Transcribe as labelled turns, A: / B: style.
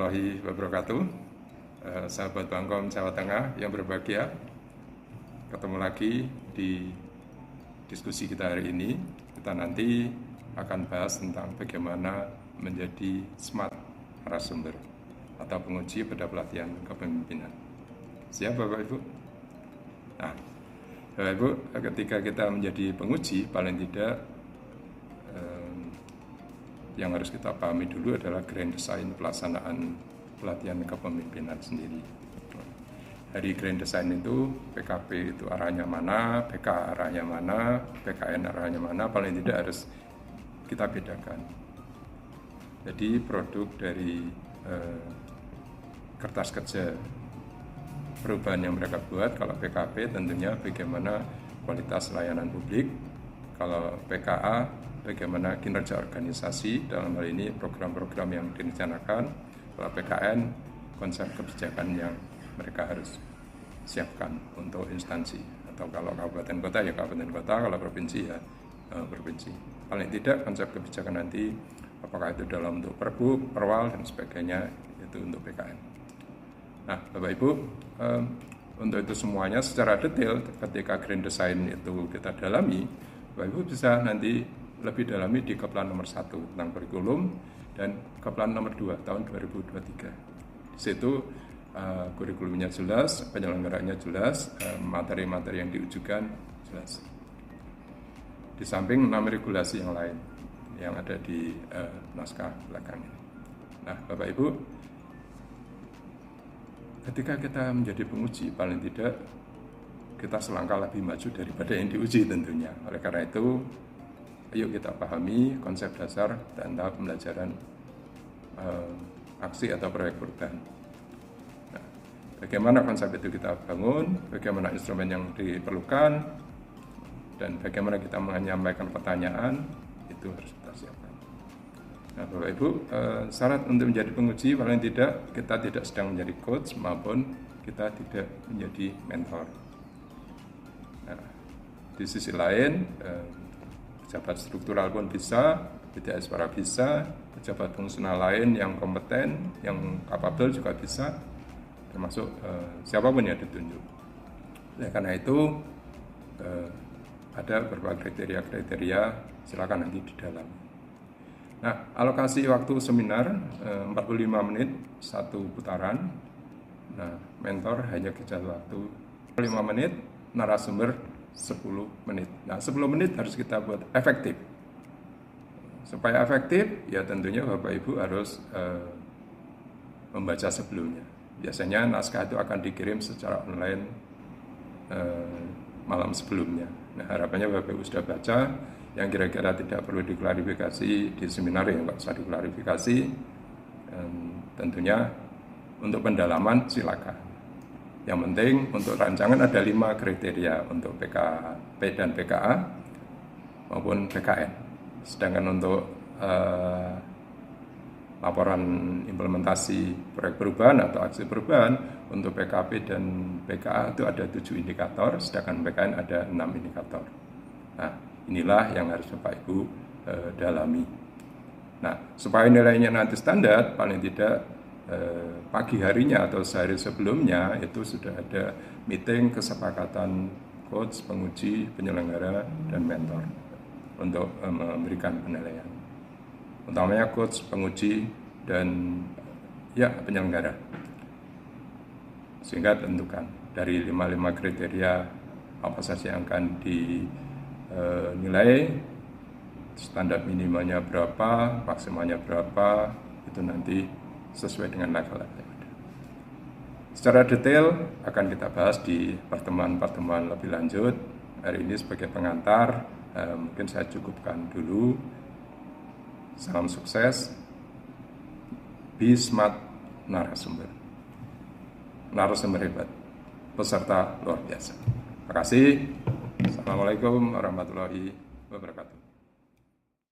A: warahmatullahi wabarakatuh. Sahabat Bangkom Jawa Tengah yang berbahagia, ketemu lagi di diskusi kita hari ini. Kita nanti akan bahas tentang bagaimana menjadi smart narasumber atau penguji pada pelatihan kepemimpinan. Siap Bapak Ibu? Nah, Bapak Ibu, ketika kita menjadi penguji, paling tidak yang harus kita pahami dulu adalah grand design pelaksanaan pelatihan kepemimpinan sendiri. Dari grand design itu, PKP itu arahnya mana, PK arahnya mana, PKN arahnya mana, paling tidak harus kita bedakan. Jadi produk dari kertas kerja perubahan yang mereka buat, kalau PKP tentunya bagaimana kualitas layanan publik, kalau PKA bagaimana kinerja organisasi, dalam hal ini program-program yang direncanakan, kalau PKN konsep kebijakan yang mereka harus siapkan untuk instansi, atau kalau kabupaten kota ya kabupaten kota, kalau provinsi ya provinsi. Paling tidak konsep kebijakan nanti apakah itu dalam bentuk perbu, perwal dan sebagainya, itu untuk PKN. Nah Bapak Ibu, untuk itu semuanya secara detail ketika grand design itu kita dalami, Bapak Ibu bisa nanti lebih dalami di Keplan nomor 1 tentang kurikulum dan Keplan nomor 2 tahun 2023. Di situ kurikulumnya jelas, penyelenggaranya jelas, materi-materi yang diujukan jelas. Di samping 6 regulasi yang lain yang ada di naskah belakang ini. Nah, Bapak Ibu, ketika kita menjadi penguji, paling tidak kita selangkah lebih maju daripada yang diuji tentunya. Oleh karena itu, ayo kita pahami konsep dasar dan tahap pembelajaran aksi atau proyek perubahan. Nah, bagaimana konsep itu kita bangun, bagaimana instrumen yang diperlukan, dan bagaimana kita menyampaikan pertanyaan, itu harus kita siapkan. Nah, Bapak Ibu, syarat untuk menjadi penguji paling tidak kita tidak sedang menjadi coach maupun kita tidak menjadi mentor. Nah, di sisi lain, pejabat struktural pun bisa, PTS para bisa, pejabat fungsional lain yang kompeten, yang kapabel juga bisa, termasuk siapapun yang ditunjuk. Oleh karena itu, ada beberapa kriteria-kriteria, silakan nanti di dalam. Nah, alokasi waktu seminar 45 menit, satu putaran. Nah, mentor hanya kejar waktu 5 menit, narasumber 10 menit. Nah, 10 menit harus kita buat efektif. Supaya efektif, ya tentunya Bapak Ibu harus membaca sebelumnya. Biasanya naskah itu akan dikirim secara online malam sebelumnya. Nah, harapannya Bapak Ibu sudah baca, yang kira-kira tidak perlu diklarifikasi di seminar yang nggak usah diklarifikasi. Tentunya untuk pendalaman silakan. Yang penting untuk rancangan ada 5 kriteria untuk PKP dan PKA maupun PKN. Sedangkan untuk laporan implementasi proyek perubahan atau aksi perubahan untuk PKP dan PKA itu ada 7 indikator, sedangkan PKN ada 6 indikator. Nah, inilah yang harus Bapak Ibu dalami. Nah, supaya nilainya nanti standar, paling tidak pagi harinya atau sehari sebelumnya itu sudah ada meeting kesepakatan coach, penguji, penyelenggara, dan mentor untuk memberikan penilaian. Utamanya coach, penguji, dan ya penyelenggara. Sehingga tentukan dari 5 kriteria apa saja yang akan dinilai, standar minimalnya berapa, maksimalnya berapa, itu nanti sesuai dengan level-level yang ada. Secara detail akan kita bahas di pertemuan-pertemuan lebih lanjut. Hari ini sebagai pengantar, mungkin saya cukupkan dulu. Salam sukses, be smart narasumber. Narasumber hebat, peserta luar biasa. Terima kasih. Assalamualaikum warahmatullahi wabarakatuh.